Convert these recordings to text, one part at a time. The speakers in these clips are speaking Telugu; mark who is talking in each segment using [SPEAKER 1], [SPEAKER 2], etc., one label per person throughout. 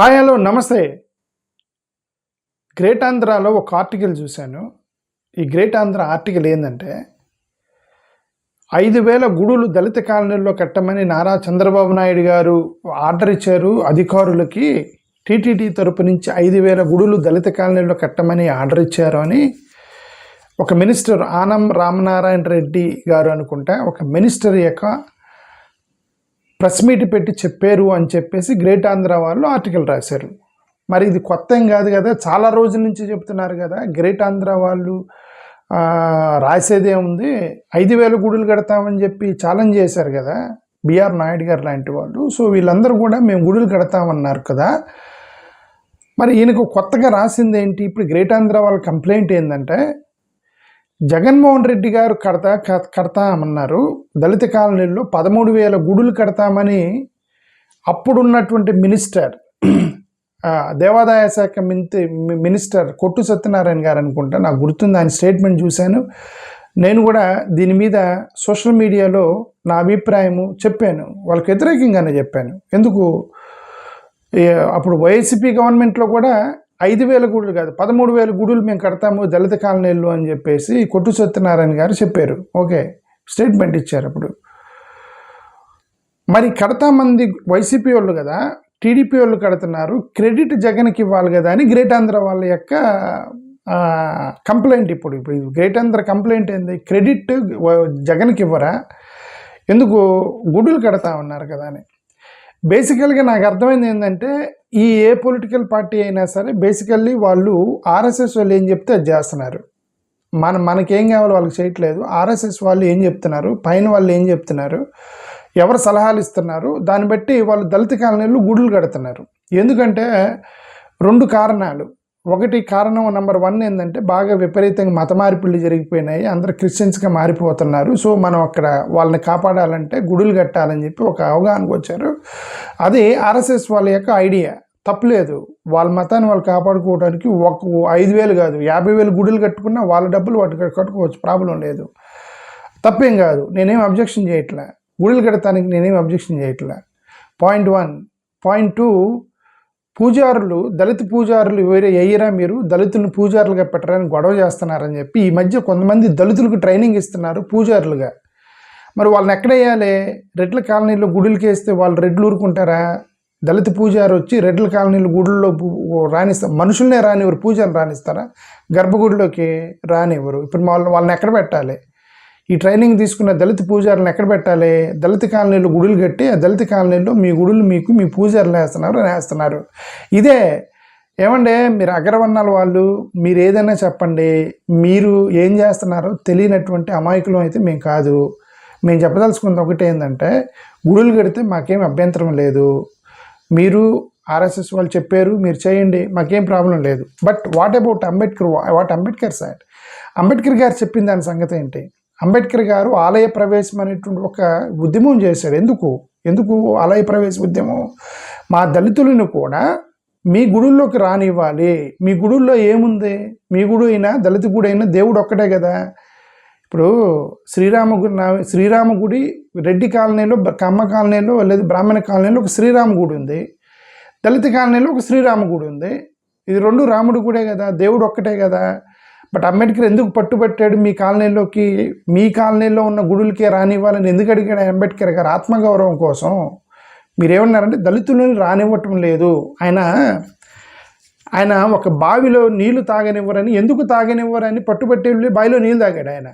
[SPEAKER 1] హాయ్ హలో నమస్తే. గ్రేట్ ఆంధ్రాలో ఒక ఆర్టికల్ చూశాను. ఈ గ్రేట్ ఆంధ్ర ఆర్టికల్ ఏంటంటే 5,000 గుడులు దళిత కాలనీల్లో కట్టమని నారా చంద్రబాబు నాయుడు గారు ఆర్డర్ ఇచ్చారు అధికారులకి. టీటీడీ తరపు నుంచి 5,000 గుడులు దళిత కాలనీల్లో కట్టమని ఆర్డర్ ఇచ్చారు అని ఒక మినిస్టర్ ఆనం రామనారాయణ రెడ్డి గారు అనుకుంటా ఒక మినిస్టర్ యొక్క ప్రెస్ మీట్ పెట్టి చెప్పారు అని చెప్పేసి గ్రేట్ ఆంధ్ర వాళ్ళు ఆర్టికల్ రాశారు. మరి ఇది కొత్త ఏం కాదు కదా, చాలా రోజుల నుంచి చెప్తున్నారు కదా. గ్రేట్ ఆంధ్ర వాళ్ళు రాసేదే ఉంది, 5,000 గుడులు కడతామని చెప్పి ఛాలెంజ్ చేశారు కదా బిఆర్ నాయుడు గారు లాంటి వాళ్ళు. సో వీళ్ళందరూ కూడా మేము గుడులు కడతామన్నారు కదా. మరి ఈయనకు కొత్తగా రాసింది ఏంటి? ఇప్పుడు గ్రేట్ ఆంధ్ర వాళ్ళ కంప్లైంట్ ఏంటంటే జగన్మోహన్ రెడ్డి గారు కడతామన్నారు దళిత కాలనీల్లో 13,000 గుడులు కడతామని అప్పుడున్నటువంటి మినిస్టర్ దేవాదాయ శాఖ మినిస్టర్ కొట్టు సత్యనారాయణ గారు అనుకుంటా, నాకు గుర్తుంది. ఆయన స్టేట్మెంట్ చూశాను. నేను కూడా దీని మీద సోషల్ మీడియాలో నా అభిప్రాయము చెప్పాను, వాళ్ళకి వ్యతిరేకంగానే చెప్పాను. ఎందుకు అప్పుడు వైసీపీ గవర్నమెంట్లో కూడా 5,000 గుడులు కాదు 13,000 గుడులు మేము కడతాము దళిత కాలనీల్లో అని చెప్పేసి కొట్టు సత్యనారాయణ గారు చెప్పారు. ఓకే, స్టేట్మెంట్ ఇచ్చారు అప్పుడు. మరి కడతామంది వైసీపీ వాళ్ళు కదా, టీడీపీ వాళ్ళు కడుతున్నారు, క్రెడిట్ జగన్కి ఇవ్వాలి కదా అని గ్రేట్ ఆంధ్ర వాళ్ళ యొక్క కంప్లైంట్. ఇప్పుడు గ్రేట్ ఆంధ్ర కంప్లైంట్ ఏంది? క్రెడిట్ జగన్కి ఇవ్వరా, ఎందుకు గుడులు కడతామన్నారు కదా అని. బేసికల్గా నాకు అర్థమైంది ఏంటంటే ఏ పొలిటికల్ పార్టీ అయినా సరే బేసికల్లీ వాళ్ళు ఆర్ఎస్ఎస్ వాళ్ళు ఏం చెప్తే అది చేస్తున్నారు. మనకేం కావాలో వాళ్ళకి చేయట్లేదు. ఆర్ఎస్ఎస్ వాళ్ళు ఏం చెప్తున్నారు, పైన వాళ్ళు ఏం చెప్తున్నారు, ఎవరు సలహాలు ఇస్తున్నారు, దాన్ని బట్టి వాళ్ళు దళిత కాలనీలు గుడులు కడుతున్నారు. ఎందుకంటే 2 కారణాలు. ఒకటి కారణం నెంబర్ 1 ఏంటంటే బాగా విపరీతంగా మత మార్పులు జరిగిపోయినాయి, అందరూ క్రిస్టియన్స్గా మారిపోతున్నారు. సో మనం అక్కడ వాళ్ళని కాపాడాలంటే గుడులు కట్టాలని చెప్పి ఒక అవగాహనకు వచ్చారు. అది ఆర్ఎస్ఎస్ వాళ్ళ యొక్క ఐడియా, తప్పులేదు. వాళ్ళ మతాన్ని వాళ్ళు కాపాడుకోవడానికి 5,000 కాదు 50,000 గుడులు కట్టుకున్నా వాళ్ళ డబ్బులు వాటి కట్టుకోవచ్చు, ప్రాబ్లం లేదు, తప్పేం కాదు. నేనేం అబ్జెక్షన్ చేయట్లే, గుడులు కట్టడానికి నేనేం అబ్జెక్షన్ చేయట్లే. పాయింట్ 1. పాయింట్ 2, పూజారులు దళిత పూజారులు వేరే అయ్యారా, మీరు దళితులను పూజారులుగా పెట్టరని గొడవ చేస్తున్నారని చెప్పి ఈ మధ్య కొంతమంది దళితులకు ట్రైనింగ్ ఇస్తున్నారు పూజారులుగా. మరి వాళ్ళని ఎక్కడ వేయాలి? రెడ్ల కాలనీలో గుడులకి వేస్తే వాళ్ళు రెడ్లు ఊరుకుంటారా? దళిత పూజారు వచ్చి రెడ్ల కాలనీలో గుడుల్లో రాణిస్తారు, మనుషులనే రానివ్వరు, పూజారులు రాణిస్తారా? గర్భగుడిలోకి రానివ్వరు. ఇప్పుడు వాళ్ళని ఎక్కడ పెట్టాలి? ఈ ట్రైనింగ్ తీసుకున్న దళిత పూజారులను ఎక్కడ పెట్టాలి? దళిత కాలనీలో గుడులు కట్టి ఆ దళిత కాలనీలో మీ గుడులు మీకు మీ పూజారులు వేస్తున్నారు. ఇదే ఏమంటే మీరు అగ్రవర్ణాల వాళ్ళు, మీరు ఏదైనా చెప్పండి, మీరు ఏం చేస్తున్నారో తెలియనటువంటి అమాయకులు అయితే మేము కాదు. మేము చెప్పదలుచుకుంది ఒకటి ఏంటంటే గుడులు కడితే మాకేం అభ్యంతరం లేదు, మీరు ఆర్ఎస్ఎస్ వాళ్ళు చెప్పారు మీరు చేయండి, మాకేం ప్రాబ్లం లేదు. But what about Ambedkar sir? Ambedkar గారు చెప్పిన దాని సంగతి ఏంటి? అంబేద్కర్ గారు ఆలయ ప్రవేశం అనేటువంటి ఒక ఉద్యమం చేశాడు. ఎందుకు ఆలయ ప్రవేశ ఉద్యమం? మా దళితులను కూడా మీ గుడుల్లోకి రానివ్వాలి. మీ గుడుల్లో ఏముంది? మీ గుడి అయినా దళిత గుడి అయినా దేవుడు ఒక్కటే కదా. ఇప్పుడు శ్రీరామ గుడి రెడ్డి కాలనీలో, కమ్మ కాలనీలో లేదా బ్రాహ్మణ కాలనీలో ఒక శ్రీరామ గుడి ఉంది, దళిత కాలనీలో ఒక శ్రీరామ గుడి ఉంది. ఇది 2 రాముడి గుడే కదా, దేవుడు ఒక్కటే కదా. బట్ అంబేద్కర్ ఎందుకు పట్టుబట్టాడు మీ కాలనీలో ఉన్న గుడులకే రానివ్వాలని ఎందుకు అడిగాడు అంబేద్కర్ గారు? ఆత్మగౌరవం కోసం. మీరేమన్నారంటే దళితులను రానివ్వటం లేదు. ఆయన ఒక బావిలో నీళ్లు తాగనివ్వరని, ఎందుకు తాగనివ్వరని పట్టుబట్టి బావిలో నీళ్ళు తాగాడు ఆయన.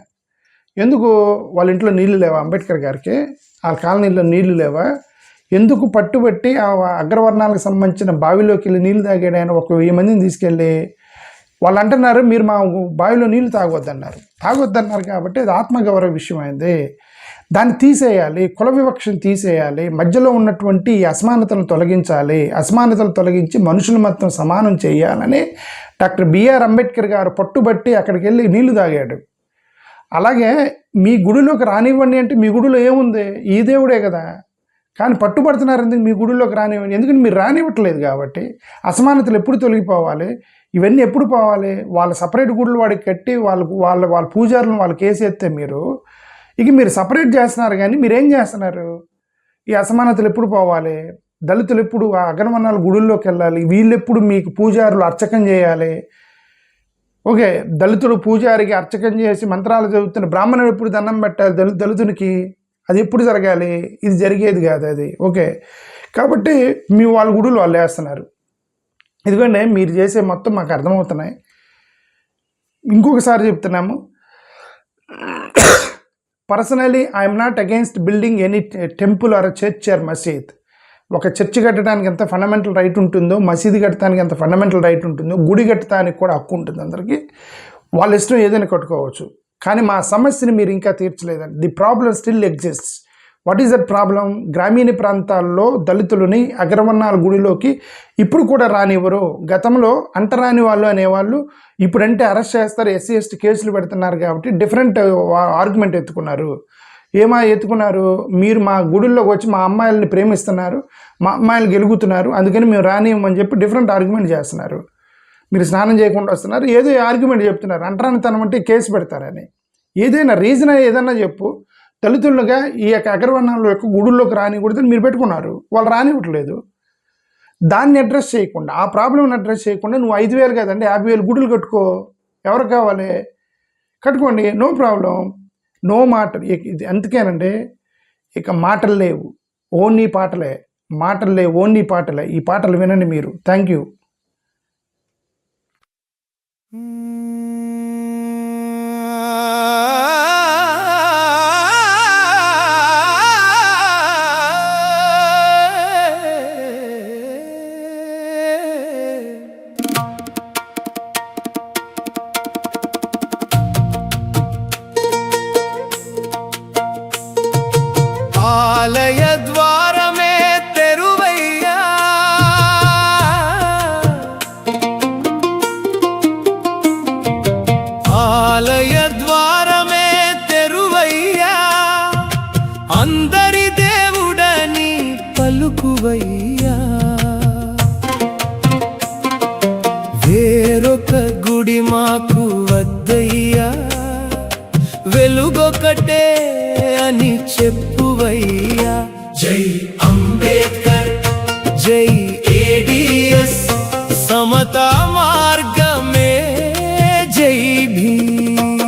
[SPEAKER 1] ఎందుకు? వాళ్ళ ఇంట్లో నీళ్లు లేవా అంబేద్కర్ గారికి? ఆ కాలనీలో నీళ్లు లేవా? ఎందుకు పట్టుబట్టి ఆ అగ్రవర్ణాలకు సంబంధించిన బావిలోకి వెళ్ళి నీళ్ళు తాగాడు ఆయన? 1,000 మందిని తీసుకెళ్ళి వాళ్ళు అంటున్నారు మీరు మా బావిలో నీళ్ళు తాగొద్దన్నారు కాబట్టి అది ఆత్మగౌరవ విషయం అయింది. దాన్ని తీసేయాలి, కుల వివక్షను తీసేయాలి, మధ్యలో ఉన్నటువంటి అసమానతలను తొలగించి మనుషులు మొత్తం సమానం చేయాలని డాక్టర్ బిఆర్ అంబేద్కర్ గారు పట్టుబట్టి అక్కడికి వెళ్ళి నీళ్లు తాగాడు. అలాగే మీ గుడిలోకి రానివ్వండి అంటే మీ గుడిలో ఏముంది? ఈ దేవుడే కదా. కానీ పట్టుబడుతున్నారు ఎందుకు? మీ గుడిలోకి రానివ్వండి, ఎందుకంటే మీరు రానివ్వట్లేదు కాబట్టి. అసమానతలు ఎప్పుడు తొలగిపోవాలి? ఇవన్నీ ఎప్పుడు పోవాలి? వాళ్ళ సపరేట్ గుడులు వాడికి కట్టి వాళ్ళ పూజారులను వాళ్ళకి వేసేస్తే మీరు సపరేట్ చేస్తున్నారు. కానీ మీరేం చేస్తున్నారు? ఈ అసమానతలు ఎప్పుడు పోవాలి? దళితులు ఎప్పుడు ఆ అగ్రవర్ణాల గుడుల్లోకి వెళ్ళాలి, వీళ్ళెప్పుడు మీకు పూజారులు అర్చకం చేయాలి. ఓకే, దళితుడు పూజారికి అర్చకం చేసి మంత్రాలు చదువుతున్న బ్రాహ్మణుడు ఎప్పుడు దండం పెట్టాలి దళితునికి, అది ఎప్పుడు జరగాలి, ఇది జరిగేది కాదు అది. ఓకే, కాబట్టి మీ వాళ్ళ గుడులు వాళ్ళు వేస్తున్నారు. ఎందుకంటే మీరు చేసే మొత్తం మాకు అర్థమవుతున్నాయి. ఇంకొకసారి చెప్తున్నాము, personally I'm not against building any temple or church or మసీద్. ఒక చర్చి కట్టడానికి ఎంత ఫండమెంటల్ రైట్ ఉంటుందో, మసీదు కట్టడానికి ఎంత ఫండమెంటల్ రైట్ ఉంటుందో, గుడి కట్టడానికి కూడా హక్కు ఉంటుంది అందరికీ. వాళ్ళ ఇష్టం ఏదైనా కట్టుకోవచ్చు. కానీ మా సమస్యని మీరు ఇంకా తీర్చలేదండి. The problem still exists. What is that problem? గ్రామీణ ప్రాంతాల్లో దళితులని అగ్రవర్ణాల గుడిలోకి ఇప్పుడు కూడా రానివ్వరు. గతంలో అంటరాని వాళ్ళు అనేవాళ్ళు ఇప్పుడంటే అరెస్ట్ చేస్తారు, ఎస్సీ ఎస్టీ కేసులు పెడుతున్నారు కాబట్టి డిఫరెంట్ ఆర్గ్యుమెంట్ ఎత్తుకున్నారు. ఎత్తుకున్నారు, మీరు మా గుడిల్లోకి వచ్చి మా అమ్మాయిలని ప్రేమిస్తున్నారు, మా అమ్మాయిలు గెలుగుతున్నారు, అందుకని మేము రానివ్వమని చెప్పి డిఫరెంట్ ఆర్గ్యుమెంట్ చేస్తున్నారు. మీరు స్నానం చేయకుండా వస్తున్నారు, ఏదో ఆర్గ్యుమెంట్ చెప్తున్నారు. అంటరానితనం అంటే కేసు పెడతారని. ఏదైనా రీజన్ ఏదన్నా చెప్పు. దళితులుగా ఈ యొక్క అగ్రవర్ణాల యొక్క గుడుల్లోకి రానికూడదని మీరు పెట్టుకున్నారు, వాళ్ళు రానివ్వట్లేదు. దాన్ని అడ్రస్ చేయకుండా, ఆ ప్రాబ్లమ్ని అడ్రస్ చేయకుండా నువ్వు 5,000 కదండి 50,000 గుడులు కట్టుకో, ఎవరికి కావాలి కట్టుకోండి, నో ప్రాబ్లం, నో మాటలు. ఇది అందుకేనండి, ఇక మాటలు లేవు, ఓన్లీ పాటలే. మాటలు లేవు, ఓన్లీ పాటలే. ఈ పాటలు వినండి మీరు. Thank you.
[SPEAKER 2] ఆలయ ద్వారమే తెరువయ్యా, ఆలయ ద్వారమే తెరువయ్యా, అందరి దేవుడని పలుకువయ్యా. వేరొక గుడి మాకు వద్దయ్యా, వెలుగొకటే అని చెప్పువయ్యా. జై అంబేద్కర్, జై ఏడిఎస్, సమతా మార్గమే జై భీమ్.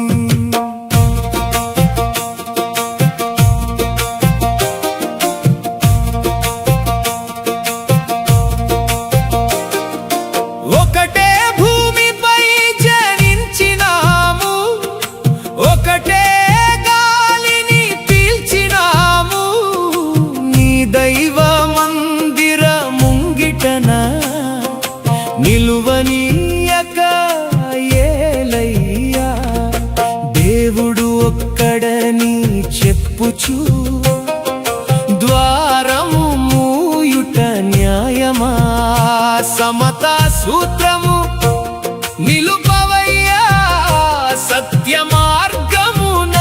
[SPEAKER 2] ఒకటే భూమిపై జనించినాము, ఒకటే గాలిని పీల్చినాము, నీ దైవ మందిర ముంగిటన నిలువనీయక ఏలయ్యా. దేవుడు ఒక్కడని చెప్పుచు ద్వారము మూయుట న్యాయమా? సమతా సూత్రము నిలుపవయ్యా, సత్య మార్గమున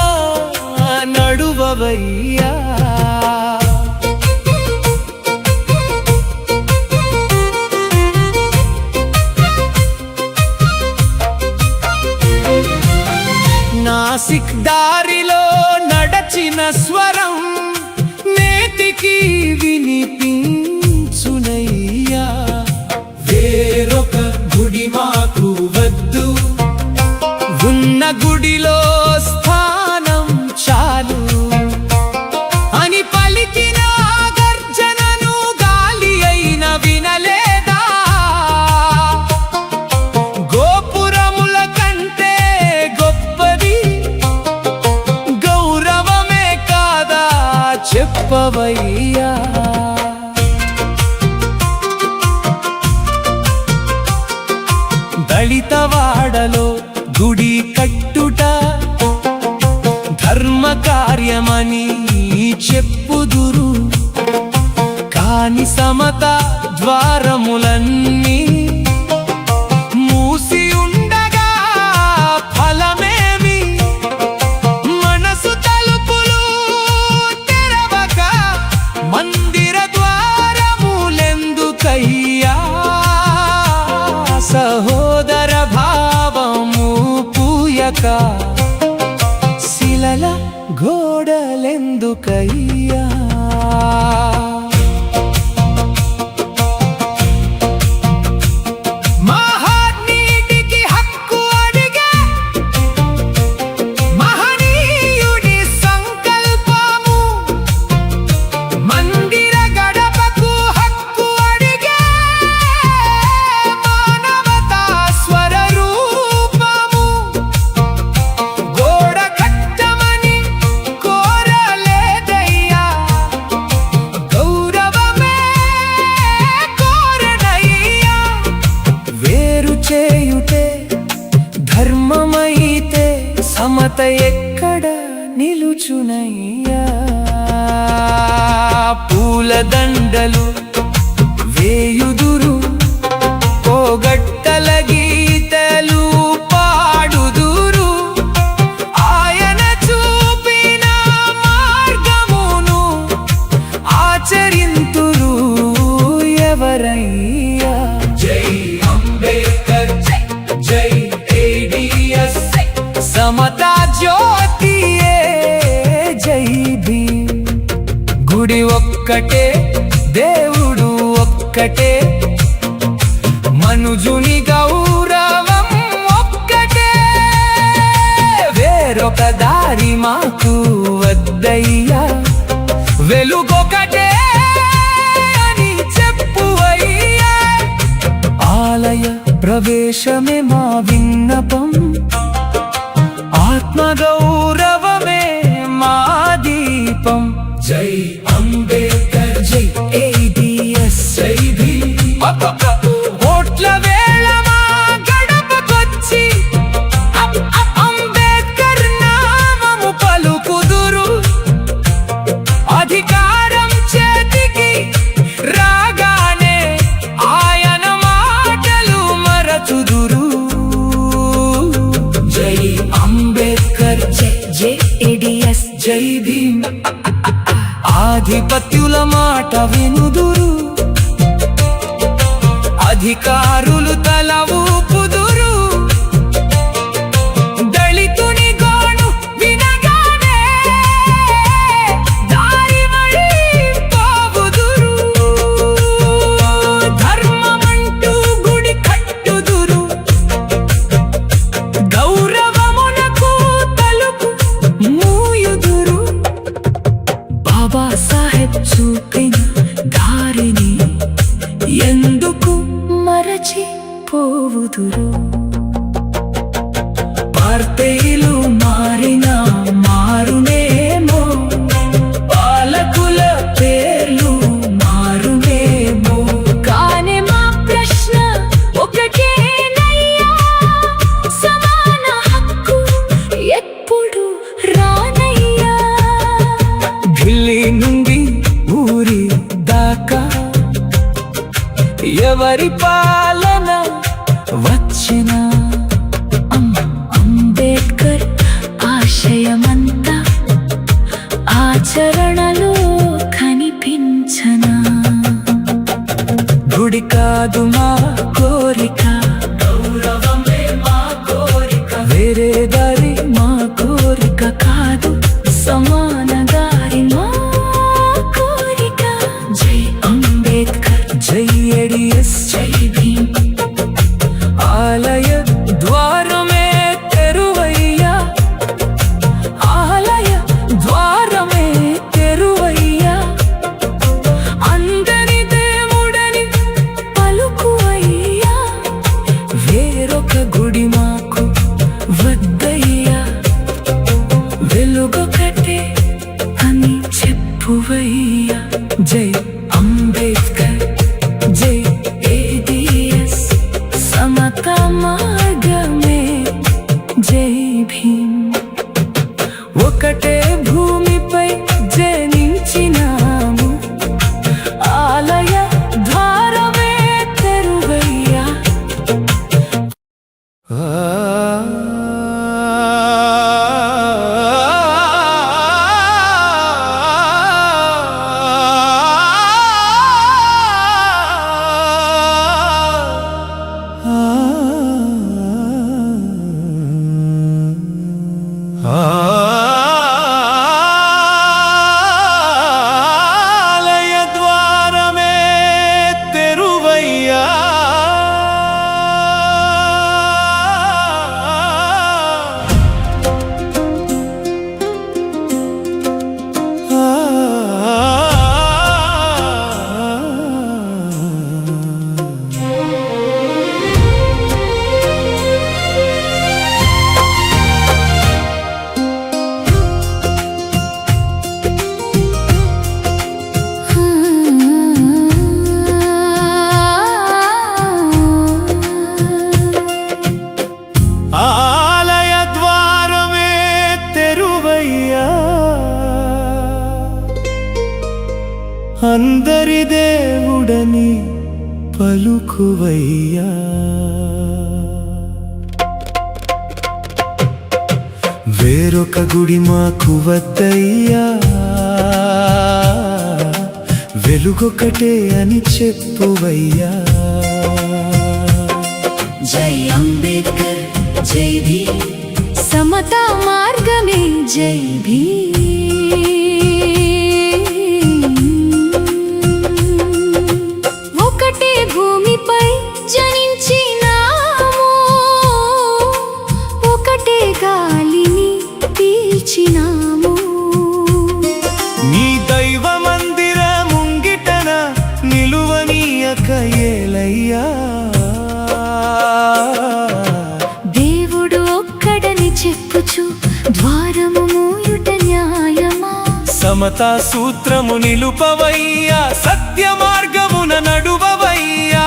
[SPEAKER 2] నడువవయ్యా. నాసిక్ దారిలో నడచిన స్వరం నేటికి వినిపించునయ్యా. వేరొక గుడి మాకు వద్దు, ఉన్న గుడిలో స్థానం చాలు అని పలికిన గర్జనను గాలి అయిన వినలేదా? గోపురముల కంటే గొప్పది గౌరవమే కాదా చెప్పవయ్యా. దళితవాడలో గుడి కట్టుట ధర్మ కార్యమని చెప్పుదురు, కాని సమత ద్వారములన్నీ మూసి ఉండగా ఫలమేమి? మనసు తలుపులు తెరవక మందిర ద్వారములెందుకయ్యా? సహోదర భావము పూయక శిలల గోడలెందుకయ్యా? సమత ఎక్కడ నిలుచునయ్యా పూలదండలు వేయుదురు పోగట్టల గీతలు పాడుదురు ఆయన చూపిన మార్గమును ఆచరింతురు ఎవరయ్యా జై అంబేద్కర్ జై ADS సమతా జ్యోతియే జై భీమ్ గుడి ఒక్కటే దేవుడు ఒక్కటే మనుజుని గౌరవం ఒక్కటే వేరొక దారి మాకు వద్దయ్యా వెలుగొకటే అని చెప్పువయ్యా ఆలయ ప్రవేశమే మా విన్నపం ఆత్మగౌరవమే మా దీపం జై అంబేద్కర్ జై ADS జై భీమ్ ఓట్ల వేళ మా గడపకొచ్చి అంబేద్కర్ నామము పలుకుదురు అధికారం చేతికి రాగానే ఆయన మాటలు మరచుదురు జై అంబేద్కర్ జై ADS జై భీమ్ ఆధిపత్యుల మాట వినుదురు అధికారులు తల ఊపుదురు దళితుని గోడు వినగానే దారి వడి పోవుదురు ధర్మమంటూ గుడి కట్టుదురు గౌరవమునకు తలుపు మూయుదురు బాబా సాహెబ్ చూపిన దారిని ఎందుకు మరచిపోవుదురు పార్టీలు మారినా మారునేమో పాలకుల పేర్లు మారునేమో కానీ మా ప్రశ్న ఒకటేనయ్యా సమాన హక్కు ఎప్పుడు రానయ్యా ఢిల్లీ నుండి ఊరి దాకా ఎవరి పాలన వచ్చిన అంబేద్కర్ ఆశయమంతా ఆచరణలో కనిపించనా గుడి కాదు మా కోరిక గౌరవమే మా కోరిక వేరే దారి మా కోరిక కాదు సమాన దారి మా కోరిక జై అంబేద్కర్ జై ADS జై భీమ్ ఆలయ ద్వారమే తెరువయ్యా ఆలయ ద్వారమే తెరువయ్యా అందరి దేవుడని పలుకువయ్యా వేరొక గుడి మాకు వద్దయ్యా
[SPEAKER 3] కొలువయ్యా. వేరొక గుడి మాకు వద్దయ్యా, వెలుగొకటే అని చెప్పువయ్యా.
[SPEAKER 2] జై అంబేద్కర్ జై భీమ్, సమతా మార్గమే జై భీమ్. ఒకటే భూమిపై జనించినాము, ఒకటే గాలిని పీల్చినాము.
[SPEAKER 3] నీ దైవ మందిర ముంగిటన నిలువనీయక ఏలయ్యా.
[SPEAKER 2] దేవుడు ఒక్కడని చెప్పుచు ద్వారము మూయుట న్యాయమా?
[SPEAKER 3] సమతా సూత్రము నిలుపవయ్యా, సత్య మార్గమున నడువవయ్యా.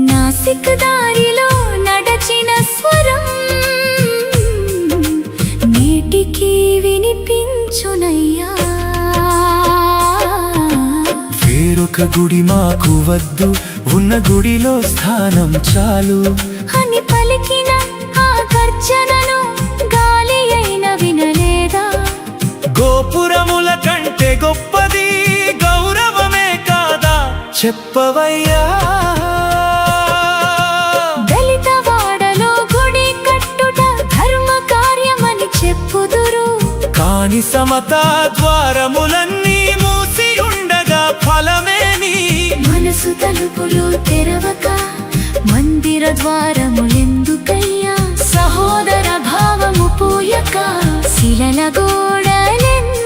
[SPEAKER 2] నాసిక్ దారిలో నడచిన స్వరం నేటికి వినిపించునయ్యా.
[SPEAKER 3] వేరొక గుడి మాకు వద్దు, ఉన్న గుడిలో స్థానం చాలు
[SPEAKER 2] అని పలికిన ఆ గర్జనను గాలి అయిన వినలేదా?
[SPEAKER 3] గోపురముల కంటే గొప్పది గౌరవమే కాదా చెప్పవయ్యా.
[SPEAKER 2] దళిత వాడలో గుడి కట్టుట ధర్మ కార్యమని చెప్పుదురు,
[SPEAKER 3] కాని సమతా ద్వారములన్నీ మూసి ఉండగా ఫలమేమి?
[SPEAKER 2] మనసు తలుపులు తెరవక మందిర ద్వారములెందుకయ్యా? సహోదర భావము పూయక శిలల గోడలెందుకయ్యా?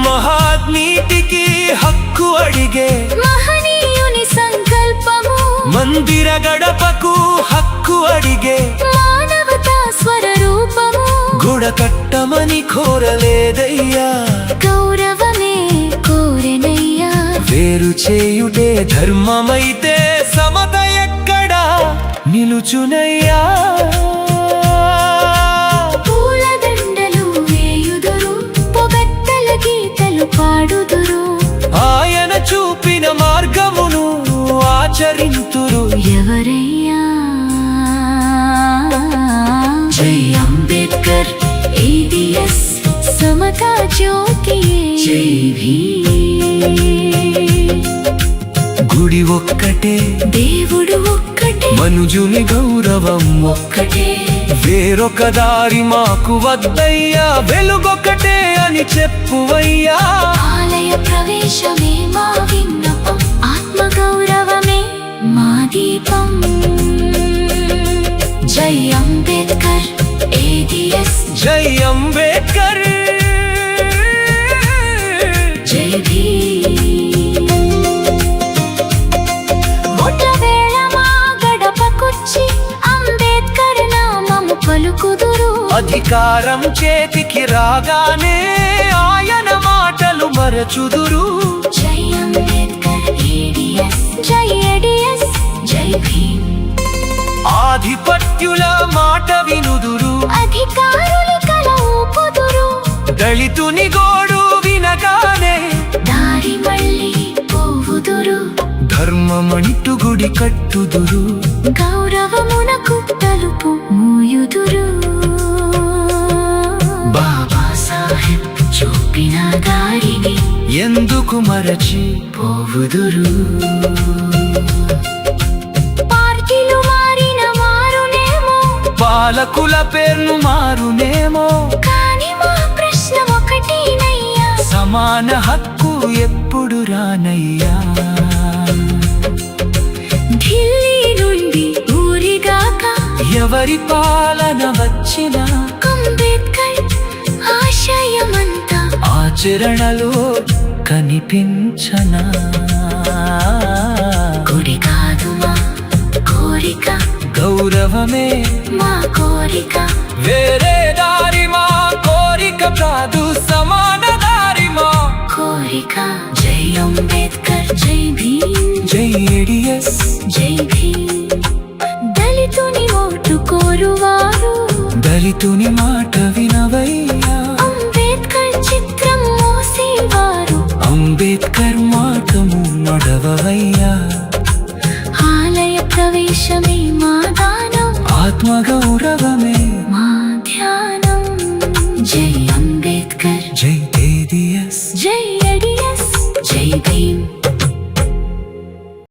[SPEAKER 3] మహాత్నీతికి హక్కు అడిగే
[SPEAKER 2] మహనీయుని సంకల్పము,
[SPEAKER 3] మందిర గడపకు హక్కు అడిగే
[SPEAKER 2] మానవతా స్వరూపము.
[SPEAKER 3] గుడ కట్టమని కోరలేదయ్యా,
[SPEAKER 2] గౌరవమే కోరెనయ్యా.
[SPEAKER 3] వేరు చేయుటే ధర్మమైతే సమత ఎక్కడా నిలుచునయ్యా.
[SPEAKER 2] పూలదండలు వేయుదురు, పొగట్టల గీతలు పాడుదురు,
[SPEAKER 3] ఆయన చూపిన మార్గమును ఆచరింతురు.
[SPEAKER 2] ఎవరయ్యా? జై అంబేద్కర్ ADS, సమతా జ్యోతి జై భీమ్.
[SPEAKER 3] గుడి ఒక్కటే,
[SPEAKER 2] దేవుడు ఒక్కటే,
[SPEAKER 3] మనుజుని గౌరవం
[SPEAKER 2] ఒక్కటే.
[SPEAKER 3] వేరొక దారి మాకు వద్దయ్యా, వెలుగొకటే అని చెప్పువయ్యా.
[SPEAKER 2] ఆలయ ప్రవేశమే మా విన్నపం, ఆత్మ గౌరవమే మా దీపం. జై అంబేద్కర్ ADS,
[SPEAKER 3] జై అంబేద్కర్
[SPEAKER 2] జై భీమ్. ముట్ల వేళ మా గడపకొచ్చి అంబేద్కర్ నామము పలుకుదురు,
[SPEAKER 3] అధికారం చేతికి రాగానే ఆయన మాటలు మరచుదురు.
[SPEAKER 2] జై అంబేద్కర్ ADS, జై ADS, జై భీమ్.
[SPEAKER 3] ఆధిపత్యుల మాట వినుదురు,
[SPEAKER 2] అధికారులు కల ఊపుదురు,
[SPEAKER 3] దళితుని గోడు వినగానే
[SPEAKER 2] దారి మళ్ళీ పోవుదురు,
[SPEAKER 3] ధర్మమంటూ గుడి కట్టుదురు.
[SPEAKER 2] గౌరవమునకు తలుపు మూయుదురు. బాబా సాహెబ్ చూపిన దారిని
[SPEAKER 3] ఎందుకు మరచి
[SPEAKER 2] పోవుదురు. పార్టీలు మారిన మారునేమో,
[SPEAKER 3] పాలకుల పేర్లు మారునేమో,
[SPEAKER 2] కానీ మా ప్రశ్న ఒకటేనయ్యా.
[SPEAKER 3] సమాన హక్కు ఎప్పుడు రానయ్యా.
[SPEAKER 2] ఢిల్లీ నుండి ఊరిగాక
[SPEAKER 3] ఎవరి పాలన వచ్చినా
[SPEAKER 2] అంబేద్కర్ ఆశయమంతా
[SPEAKER 3] ఆచరణలో కనిపించనా.
[SPEAKER 2] గుడి కాదు మా
[SPEAKER 3] గౌరవమే
[SPEAKER 2] మా కోరిక.
[SPEAKER 3] వేరే దారి మా కోరిక కాదు, సమాన దారి మా
[SPEAKER 2] కోరిక. జై అంబేద్కర్, జై భీమ్,
[SPEAKER 3] జై ADS,
[SPEAKER 2] జై భీమ్. దళితుని ఓటు కోరువారు,
[SPEAKER 3] దళితుని మాట వినవయ్యా.
[SPEAKER 2] అంబేద్కర్ చిత్రం మోసేవారు,
[SPEAKER 3] అంబేద్కర్ మార్గము నడవవయ్యా.
[SPEAKER 2] ఆలయ ప్రవేశమే మా దానం,
[SPEAKER 3] ఆత్మగౌరవమే
[SPEAKER 2] మా ధ్యానం. జై అంబేద్కర్,
[SPEAKER 3] జై